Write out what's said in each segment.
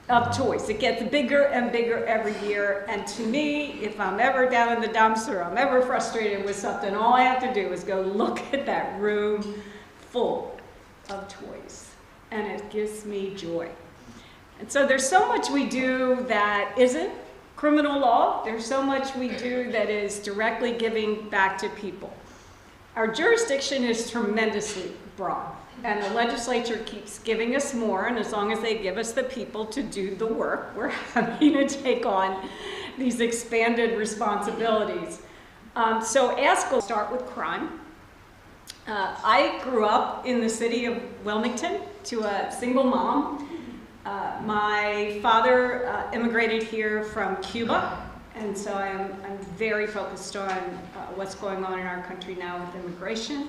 of choice. It gets bigger and bigger every year, and to me, if I'm ever down in the dumps or I'm ever frustrated with something, all I have to do is go look at that room full of toys, and it gives me joy. And so there's so much we do that isn't criminal law. There's so much we do that is directly giving back to people. Our jurisdiction is tremendously broad, and the legislature keeps giving us more, and as long as they give us the people to do the work, we're happy to take on these expanded responsibilities. So ask will start with crime. I grew up in the city of Wilmington to a single mom. My father immigrated here from Cuba, and so I'm very focused on what's going on in our country now with immigration.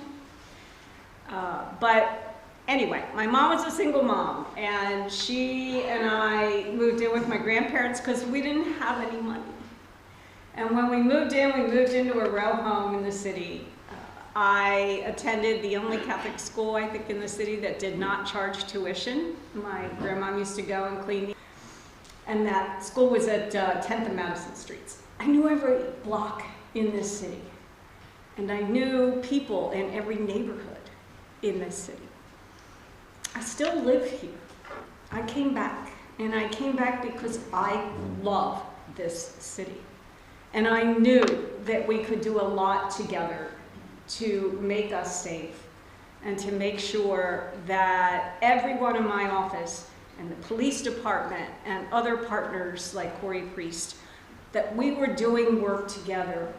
But anyway, my mom was a single mom, and she and I moved in with my grandparents because we didn't have any money. And when we moved into a row home in the city. I attended the only Catholic school, I think, in the city that did not charge tuition. My grandma used to go and clean, and that school was at 10th and Madison Streets. I knew every block in this city, and I knew people in every neighborhood in this city. I still live here. I came back, and I came back because I love this city. And I knew that we could do a lot together to make us safe and to make sure that everyone in my office and the police department and other partners like Corey Priest, that we were doing work together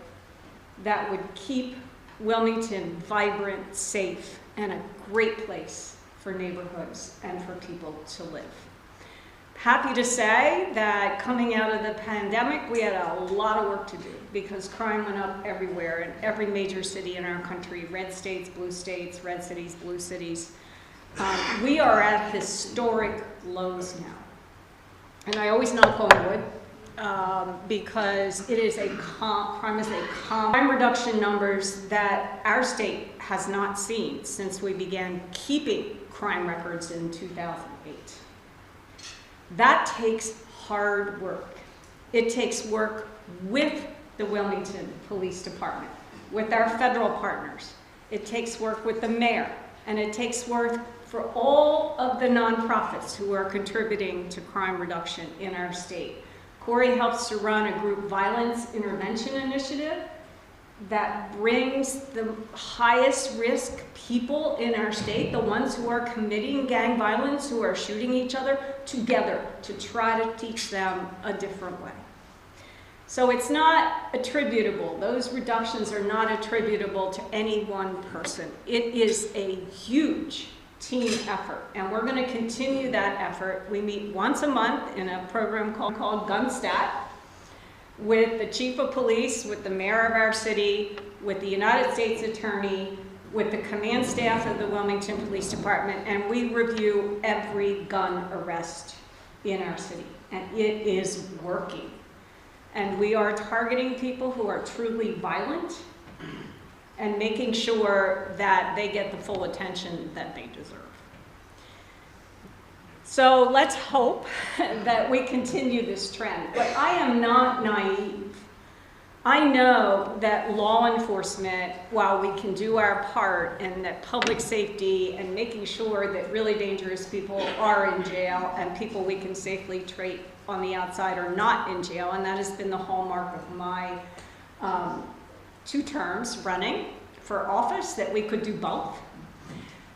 that would keep Wilmington vibrant, safe, and a great place for neighborhoods and for people to live. Happy to say that coming out of the pandemic, we had a lot of work to do because crime went up everywhere in every major city in our country, red states, blue states, red cities, blue cities. We are at historic lows now. And I always knock on wood because it is crime reduction numbers that our state has not seen since we began keeping crime records in 2008. That takes hard work. It takes work with the Wilmington Police Department, with our federal partners. It takes work with the mayor, and it takes work for all of the nonprofits who are contributing to crime reduction in our state. Corey helps to run a group violence intervention initiative that brings the highest risk people in our state, the ones who are committing gang violence, who are shooting each other, together to try to teach them a different way. So it's not attributable. Those reductions are not attributable to any one person. It is a huge team effort, and we're going to continue that effort. We meet once a month in a program called GunStat, with the chief of police, with the mayor of our city, with the United States Attorney, with the command staff of the Wilmington Police Department, and we review every gun arrest in our city, and it is working. And we are targeting people who are truly violent and making sure that they get the full attention that they deserve. So let's hope that we continue this trend. But I am not naive. I know that law enforcement, while we can do our part, and that public safety and making sure that really dangerous people are in jail and people we can safely treat on the outside are not in jail, and that has been the hallmark of my 2 terms running for office, that we could do both.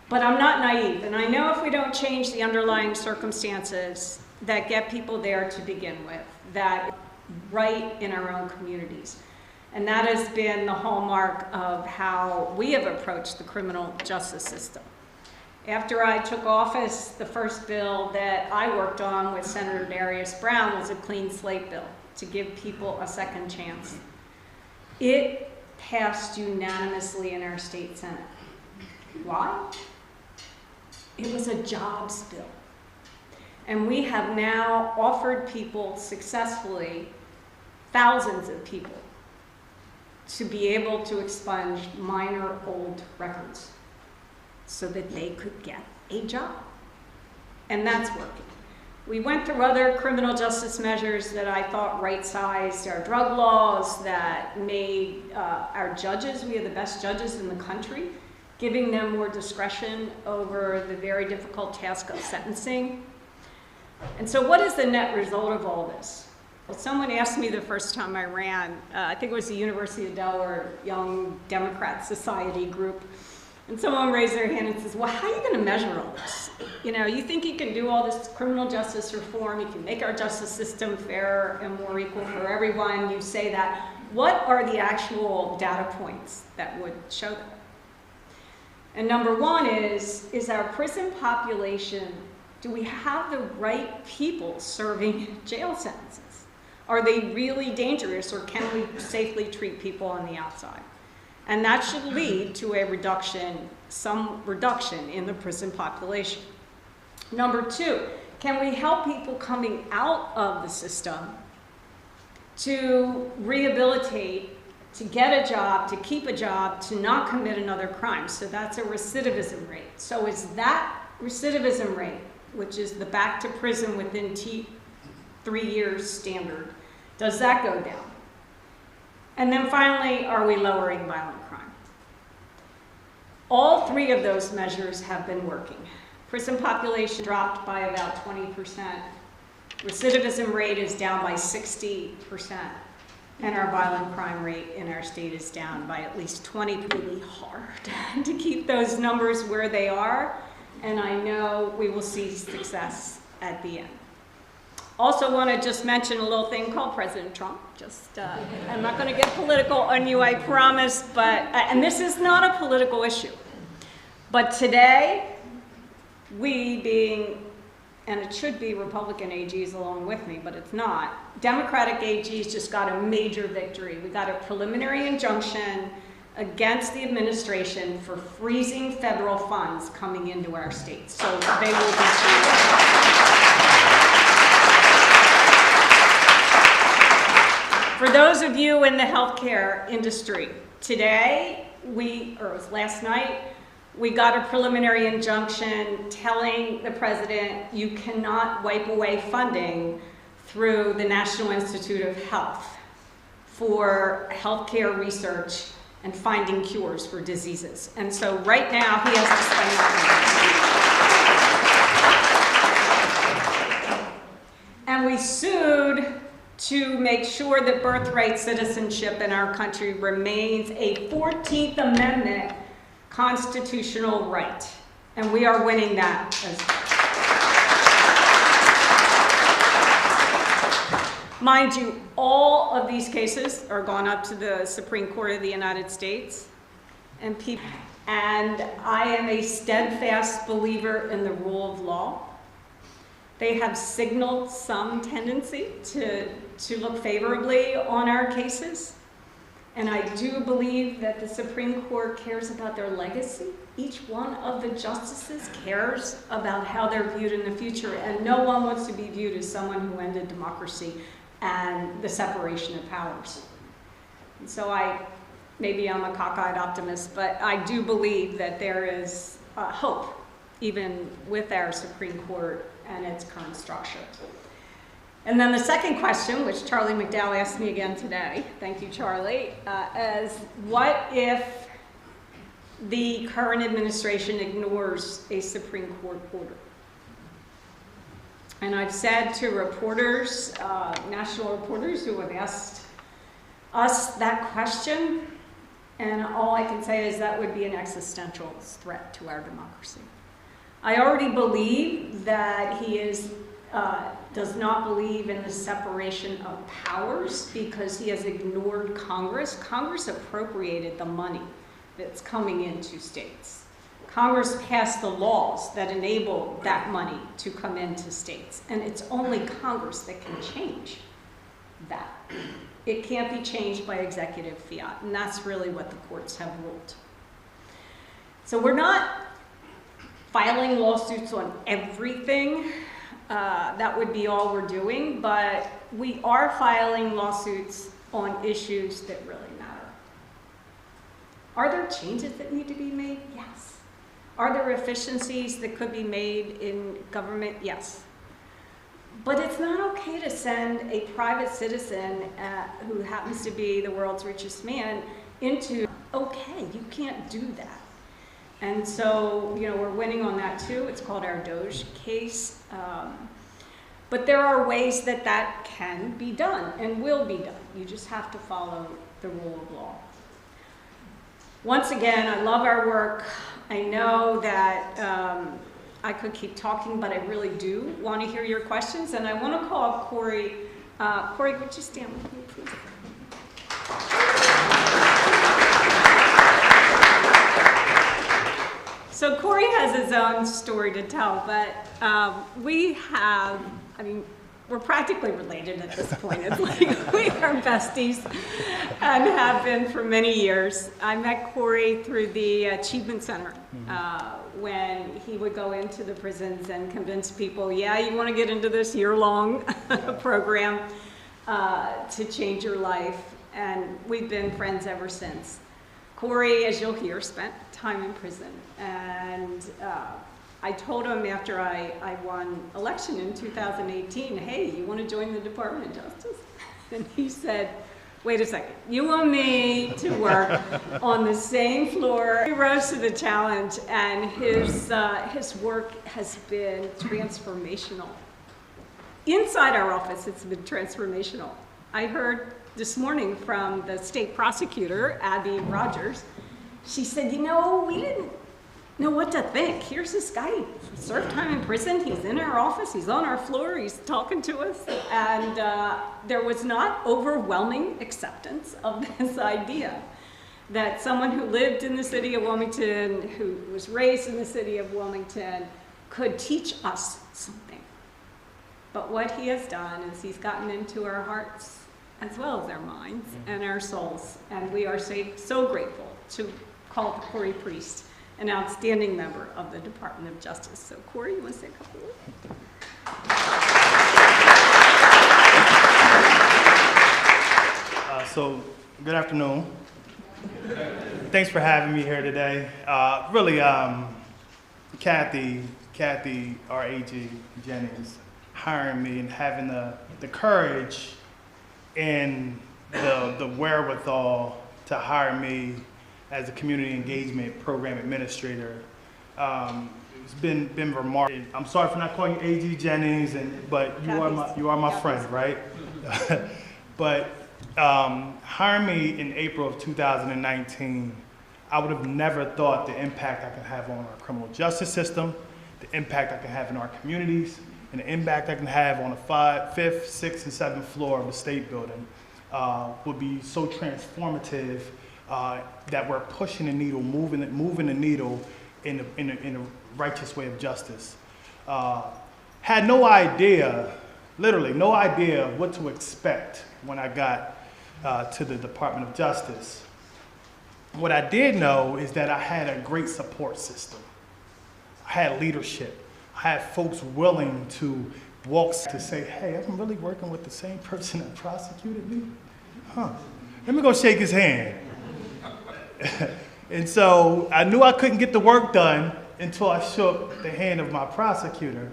But I'm not naive, and I know if we don't change the underlying circumstances that get people there to begin with, that right in our own communities. And that has been the hallmark of how we have approached the criminal justice system. After I took office, the first bill that I worked on with Senator Darius Brown was a clean slate bill to give people a second chance. It passed unanimously in our state Senate. Why? It was a jobs bill. And we have now offered people successfully, thousands of people, to be able to expunge minor old records so that they could get a job. And that's working. We went through other criminal justice measures that I thought right-sized our drug laws, that made our judges, we have the best judges in the country, giving them more discretion over the very difficult task of sentencing. And so what is the net result of all this? Well, someone asked me the first time I ran, I think it was the University of Delaware Young Democrat Society group, and someone raised their hand and says, well, how are you going to measure all this? You know, you think you can do all this criminal justice reform, you can make our justice system fairer and more equal for everyone, you say that. What are the actual data points that would show that? And number one is our prison population, do we have the right people serving jail sentences? Are they really dangerous, or can we safely treat people on the outside? And that should lead to a reduction, some reduction in the prison population. Number two, can we help people coming out of the system to rehabilitate, to get a job, to keep a job, to not commit another crime? So that's a recidivism rate. So is that recidivism rate, which is the back to prison within 3 years standard, does that go down? And then finally, are we lowering violent crime? All three of those measures have been working. Prison population dropped by about 20%. Recidivism rate is down by 60%. And our violent crime rate in our state is down by at least 20%. Really hard to keep those numbers where they are. And I know we will see success at the end. Also want to just mention a little thing called President Trump. I'm not going to get political on you, I promise, but, and this is not a political issue. But today, we being, and it should be Republican AGs along with me, but it's not, Democratic AGs just got a major victory. We got a preliminary injunction against the administration for freezing federal funds coming into our states. So they will be freezed. For those of you in the healthcare industry, today, or it was last night, we got a preliminary injunction telling the president you cannot wipe away funding through the National Institute of Health for healthcare research and finding cures for diseases. And so right now, he has to spend that money. And we sued to make sure that birthright citizenship in our country remains a 14th Amendment constitutional right. And we are winning that as well. Mind you, all of these cases are gone up to the Supreme Court of the United States. And I am a steadfast believer in the rule of law. They have signaled some tendency to look favorably on our cases. And I do believe that the Supreme Court cares about their legacy. Each one of the justices cares about how they're viewed in the future, and no one wants to be viewed as someone who ended democracy and the separation of powers. And so maybe I'm a cockeyed optimist, but I do believe that there is hope, even with our Supreme Court and its current structure. And then the second question, which Charlie McDowell asked me again today, thank you, Charlie, is what if the current administration ignores a Supreme Court order? And I've said to reporters, national reporters who have asked us that question, and all I can say is that would be an existential threat to our democracy. I already believe that he does not believe in the separation of powers because he has ignored Congress. Congress appropriated the money that's coming into states. Congress passed the laws that enable that money to come into states, and it's only Congress that can change that. It can't be changed by executive fiat, and that's really what the courts have ruled. So we're not filing lawsuits on everything. That would be all we're doing, but we are filing lawsuits on issues that really matter. Are there changes that need to be made? Yes. Are there efficiencies that could be made in government? Yes. But it's not okay to send a private citizen who happens to be the world's richest man into, okay, you can't do that. And so, you know, we're winning on that too. It's called our Doge case. But there are ways that that can be done and will be done. You just have to follow the rule of law. Once again, I love our work. I know that I could keep talking, but I really do want to hear your questions. And I want to call Corey. Corey, would you stand with me, please? So Corey has his own story to tell, but we have, I mean, we're practically related at this point. It's like we are besties and have been for many years. I met Corey through the Achievement Center when he would go into the prisons and convince people, yeah, you want to get into this year-long program to change your life. And we've been friends ever since. Corey, as you'll hear, spent time in prison. And I told him after I won election in 2018, hey, you want to join the Department of Justice? And he said, wait a second, you want me to work on the same floor? He rose to the challenge, and his work has been transformational. Inside our office, it's been transformational. I heard this morning from the state prosecutor, Abby Rogers. She said, you know, we didn't know what to think. Here's this guy, he served time in prison, he's in our office, he's on our floor, he's talking to us, and there was not overwhelming acceptance of this idea that someone who lived in the city of Wilmington, who was raised in the city of Wilmington, could teach us something. But what he has done is he's gotten into our hearts as well as our minds and our souls, and we are so grateful to call Corey Priest an outstanding member of the Department of Justice. So Corey, you want to say a couple words? So good afternoon. Thanks for having me here today. Really, Kathy, R.A.G. Jennings, hiring me and having the courage and the wherewithal to hire me as a community engagement program administrator. It's been remarkable. I'm sorry for not calling you A.G. Jennings, but you are my friend, right? But hiring me in April of 2019, I would have never thought the impact I could have on our criminal justice system, the impact I can have in our communities, and the impact I can have on the 5th, 6th, and 7th floor of the state building would be so transformative that we're pushing the needle, moving the needle in a righteous way of justice. Had no idea, literally no idea what to expect when I got to the Department of Justice. What I did know is that I had a great support system. I had leadership. I had folks willing to walk to say, hey, I'm really working with the same person that prosecuted me? Huh, let me go shake his hand. And so I knew I couldn't get the work done until I shook the hand of my prosecutor.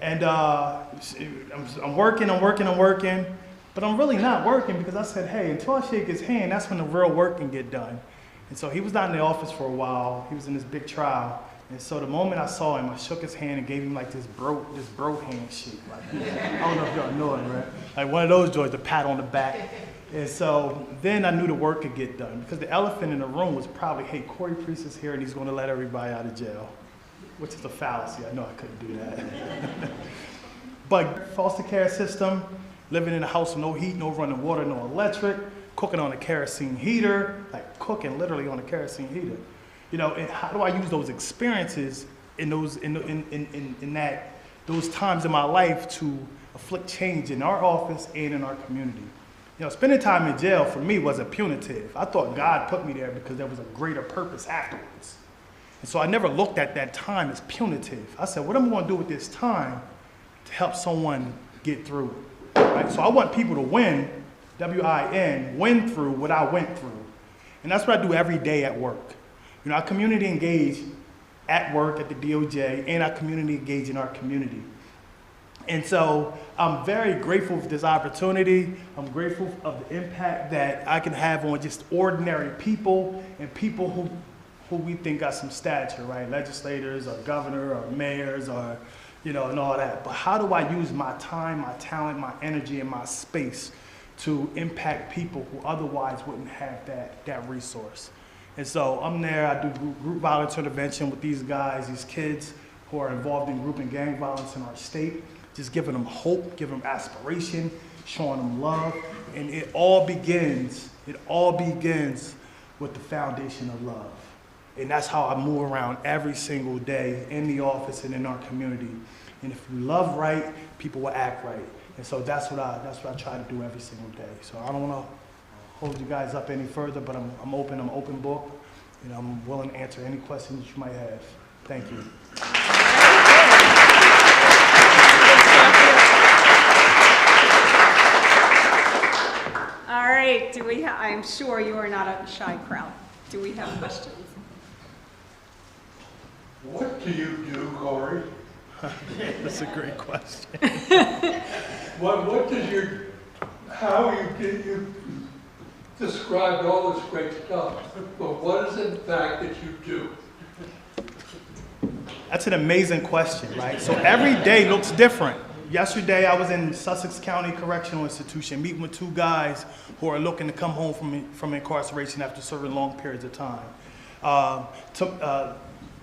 And I'm working, but I'm really not working because I said, hey, until I shake his hand, that's when the real work can get done. And so he was not in the office for a while. He was in this big trial. And so the moment I saw him, I shook his hand and gave him like this bro handshake. Like, I don't know if y'all know it, right? Like one of those joys, a pat on the back. And so then I knew the work could get done because the elephant in the room was probably, hey, Corey Priest is here and he's going to let everybody out of jail, which is a fallacy. I know I couldn't do that. But foster care system, living in a house with no heat, no running water, no electric, cooking on a kerosene heater, like cooking literally on a kerosene heater. You know, and how do I use those experiences in those times in my life to afflict change in our office and in our community? You know, spending time in jail for me wasn't punitive. I thought God put me there because there was a greater purpose afterwards. And so I never looked at that time as punitive. I said, what am I going to do with this time to help someone get through it? Right? So I want people to win, W-I-N, win through what I went through. And that's what I do every day at work. You know, I community engage at work at the DOJ, and I community engage in our community. And so I'm very grateful for this opportunity. I'm grateful of the impact that I can have on just ordinary people and people who we think got some stature, right? Legislators or governor or mayors or, you know, and all that. But how do I use my time, my talent, my energy, and my space to impact people who otherwise wouldn't have that resource? And so I'm there, I do group violence intervention with these guys, these kids who are involved in group and gang violence in our state, just giving them hope, giving them aspiration, showing them love. And it all begins with the foundation of love. And that's how I move around every single day in the office and in our community. And if we love right, people will act right. And so that's what I try to do every single day. So I don't want to hold you guys up any further, but I'm open book, and I'm willing to answer any questions you might have. Thank you. All right, I'm sure you are not a shy crowd. Do we have questions? What do you do, Corey? That's a great question. What does how you described all this great stuff, but what is it in fact that you do? That's an amazing question, right? So every day looks different. Yesterday I was in Sussex County Correctional Institution meeting with two guys who are looking to come home from incarceration after serving long periods of time.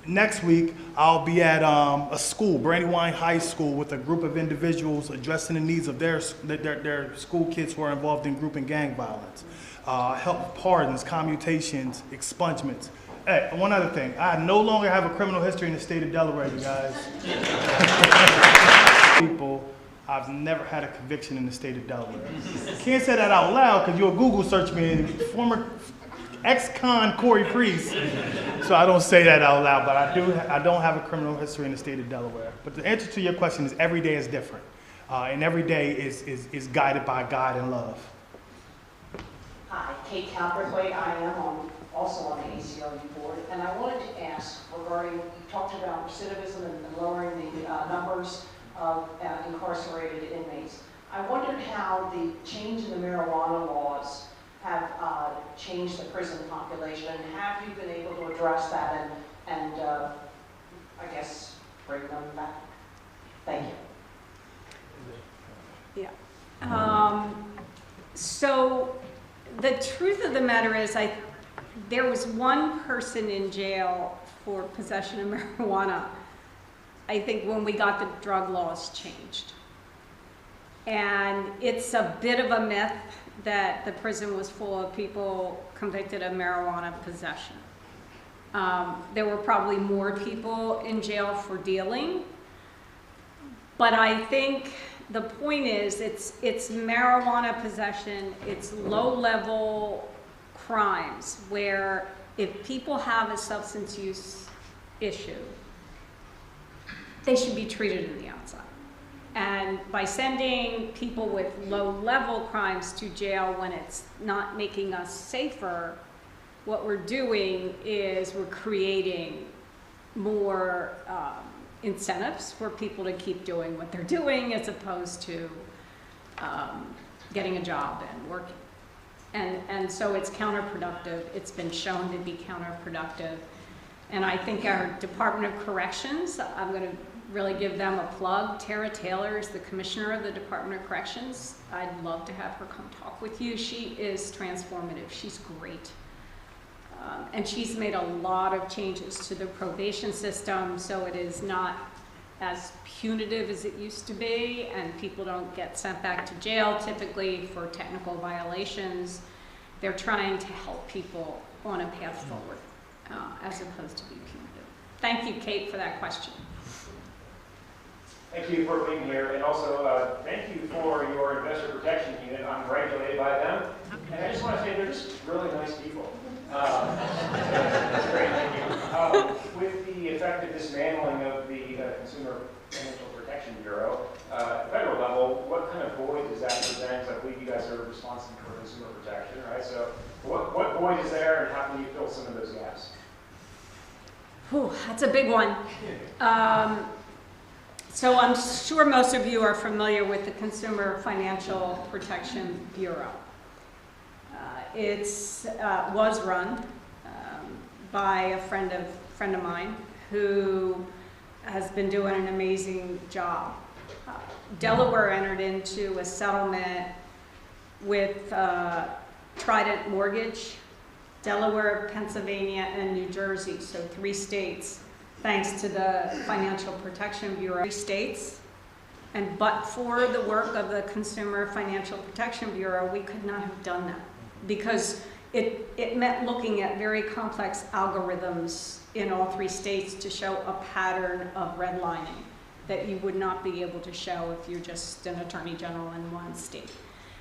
Next week, I'll be at a school, Brandywine High School, with a group of individuals addressing the needs of their school kids who are involved in group and gang violence. Help pardons, commutations, expungements. Hey, one other thing. I no longer have a criminal history in the state of Delaware, you guys. People, I've never had a conviction in the state of Delaware. Can't say that out loud because you'll Google search me and former ex-con Corey Priest. So I don't say that out loud, but I don't have a criminal history in the state of Delaware. But the answer to your question is every day is different. And every day is guided by God and love. Hi, Kate Calverthwaite. I am also on the ACLU board, and I wanted to ask regarding, you talked about recidivism and lowering the numbers of incarcerated inmates. I wondered how the change in the marijuana laws have changed the prison population, and have you been able to address that and I guess bring them back? Thank you. Yeah. So the truth of the matter is there was one person in jail for possession of marijuana, I think, when we got the drug laws changed. And it's a bit of a myth that the prison was full of people convicted of marijuana possession. There were probably more people in jail for dealing, but I think the point is it's marijuana possession, it's low-level crimes where if people have a substance use issue, they should be treated in the outside. And by sending people with low-level crimes to jail when it's not making us safer, what we're doing is we're creating more incentives for people to keep doing what they're doing as opposed to getting a job and working. And so it's counterproductive. It's been shown to be counterproductive. And I think our Department of Corrections, I'm going to really give them a plug. Tara Taylor is the commissioner of the Department of Corrections. I'd love to have her come talk with you. She is transformative. She's great. And she's made a lot of changes to the probation system, so it is not as punitive as it used to be, and people don't get sent back to jail typically for technical violations. They're trying to help people on a path forward as opposed to be punitive. Thank you, Kate, for that question. Thank you for being here, and also thank you for your investor protection unit. I'm regulated by them, and I just want to say they're just really nice people. That's great, thank you. With the effective dismantling of the Consumer Financial Protection Bureau, at the federal level, what kind of void does that present? I believe you guys are responsible for consumer protection, right? So what void is there, and how can you fill some of those gaps? Whew, that's a big one. So I'm sure most of you are familiar with the Consumer Financial Protection Bureau. It was run by a friend of mine who has been doing an amazing job. Delaware entered into a settlement with Trident Mortgage, Delaware, Pennsylvania, and New Jersey, so 3 states, thanks to the Financial Protection Bureau. 3 states, and but for the work of the Consumer Financial Protection Bureau, we could not have done that, because it meant looking at very complex algorithms in all 3 states to show a pattern of redlining that you would not be able to show if you're just an attorney general in 1 state.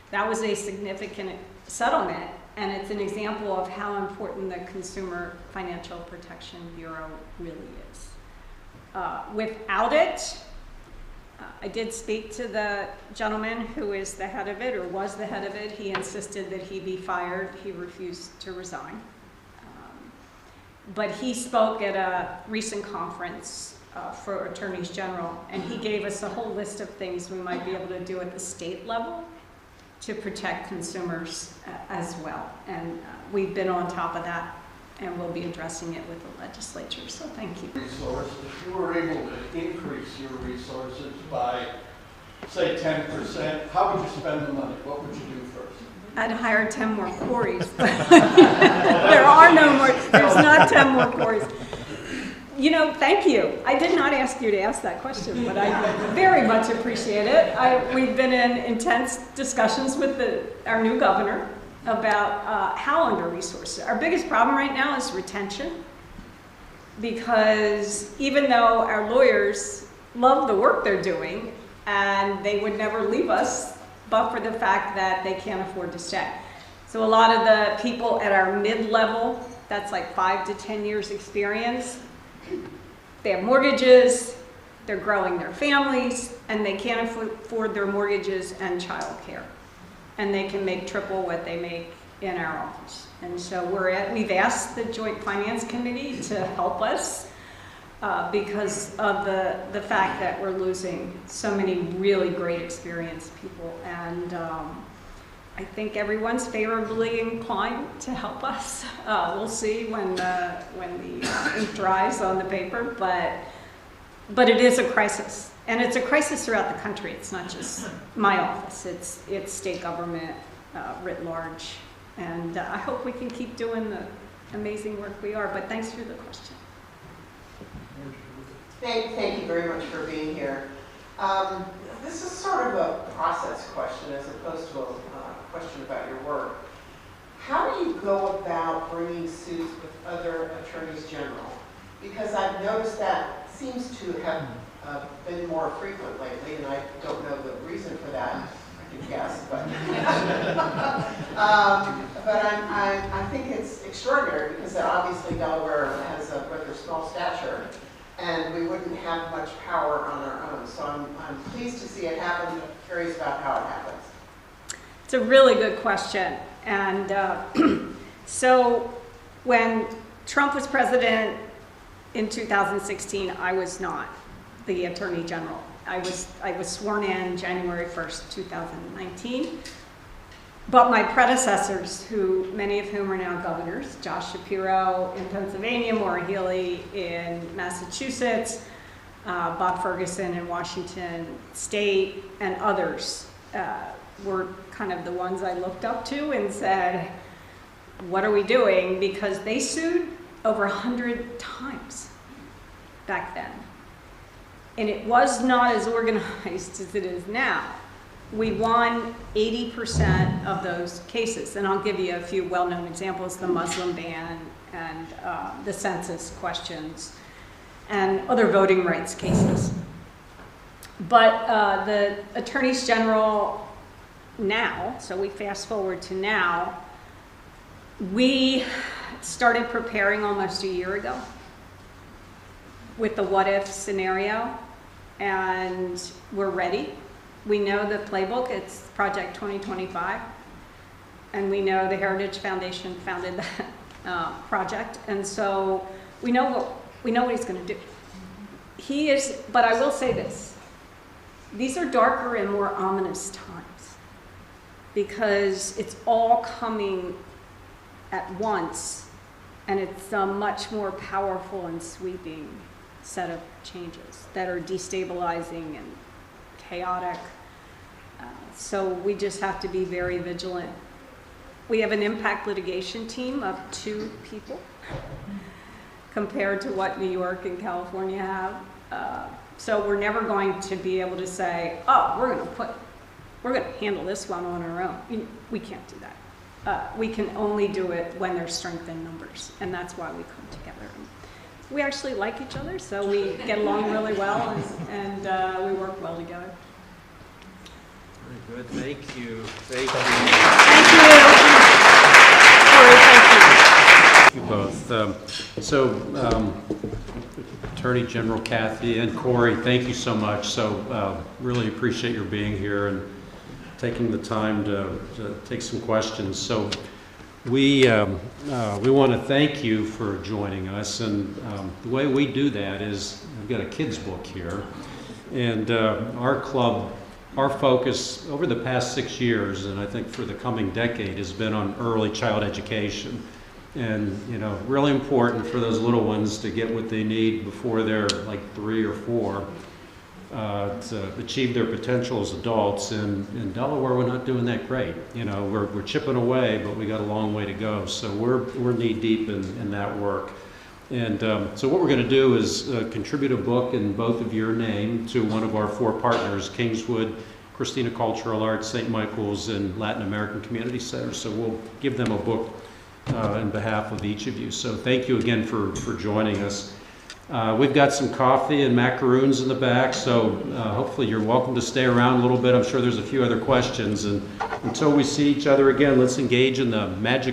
That was a significant settlement, and it's an example of how important the Consumer Financial Protection Bureau really is. Without it, I did speak to the gentleman who is the head of it, or was the head of it. He insisted that he be fired. He refused to resign. But he spoke at a recent conference for attorneys general, and he gave us a whole list of things we might be able to do at the state level to protect consumers as well. And we've been on top of that, and we'll be addressing it with the legislature, so thank you. Resource, if you were able to increase your resources by, say, 10%, how would you spend the money? What would you do first? I'd hire 10 more quarries. There are no more, there's not 10 more quarries. You know, thank you. I did not ask you to ask that question, but I very much appreciate it. We've been in intense discussions with our new governor about how under-resourced. Our biggest problem right now is retention, because even though our lawyers love the work they're doing, and they would never leave us, but for the fact that they can't afford to stay. So a lot of the people at our mid-level, that's like 5 to 10 years experience, they have mortgages, they're growing their families, and they can't afford their mortgages and childcare. And they can make triple what they make in our office. And so we've asked the Joint Finance Committee to help us because of the fact that we're losing so many really great experienced people. And I think everyone's favorably inclined to help us. We'll see when the ink dries on the paper, but it is a crisis. And it's a crisis throughout the country. It's not just my office, it's state government writ large. And I hope we can keep doing the amazing work we are, but thanks for the question. Thank you very much for being here. This is sort of a process question as opposed to a question about your work. How do you go about bringing suits with other attorneys general? Because I've noticed that seems to have been more frequent lately, and I don't know the reason for that. I can guess, but I think it's extraordinary because obviously Delaware has a rather small stature, and we wouldn't have much power on our own. So I'm pleased to see it happen. I'm curious about how it happens. It's a really good question. And so when Trump was president in 2016, I was not the Attorney General. I was sworn in January 1st, 2019. But my predecessors, many of whom are now governors, Josh Shapiro in Pennsylvania, Maura Healey in Massachusetts, Bob Ferguson in Washington State, and others were kind of the ones I looked up to and said, what are we doing? Because they sued over 100 times back then. And it was not as organized as it is now. We won 80% of those cases. And I'll give you a few well-known examples, the Muslim ban and the census questions and other voting rights cases. But the attorneys general now, so we fast forward to now, we started preparing almost a year ago with the what if scenario, and we're ready. We know the playbook, it's Project 2025, and we know the Heritage Foundation founded that project, and so we know what he's going to do. He is, but I will say this, these are darker and more ominous times because it's all coming at once, and it's a much more powerful and sweeping set of changes that are destabilizing and chaotic. So we just have to be very vigilant. We have an impact litigation team of 2 people compared to what New York and California have. So we're never going to be able to say, oh, we're going to handle this one on our own. We can't do that. We can only do it when there's strength in numbers, and that's why we come together. We actually like each other, so we get along really well, and we work well together. Very good. Thank you. Thank you. Thank you. Corey, thank you. You both. Attorney General Kathy and Corey, thank you so much. So really appreciate your being here and taking the time to take some questions. So we want to thank you for joining us, and the way we do that is I've got a kids book here, and our club, our focus over the past 6 years, and I think for the coming decade, has been on early child education. And, really important for those little ones to get what they need before they're like 3 or 4 to achieve their potential as adults. And in Delaware, we're not doing that great. We're chipping away, but we got a long way to go. So we're knee deep in that work. And so what we're going to do is contribute a book in both of your name to one of our 4 partners, Kingswood, Christina Cultural Arts, St. Michael's, and Latin American Community Center. So we'll give them a book on behalf of each of you. So thank you again for joining us. We've got some coffee and macaroons in the back, so hopefully you're welcome to stay around a little bit. I'm sure there's a few other questions. And until we see each other again, let's engage in the magic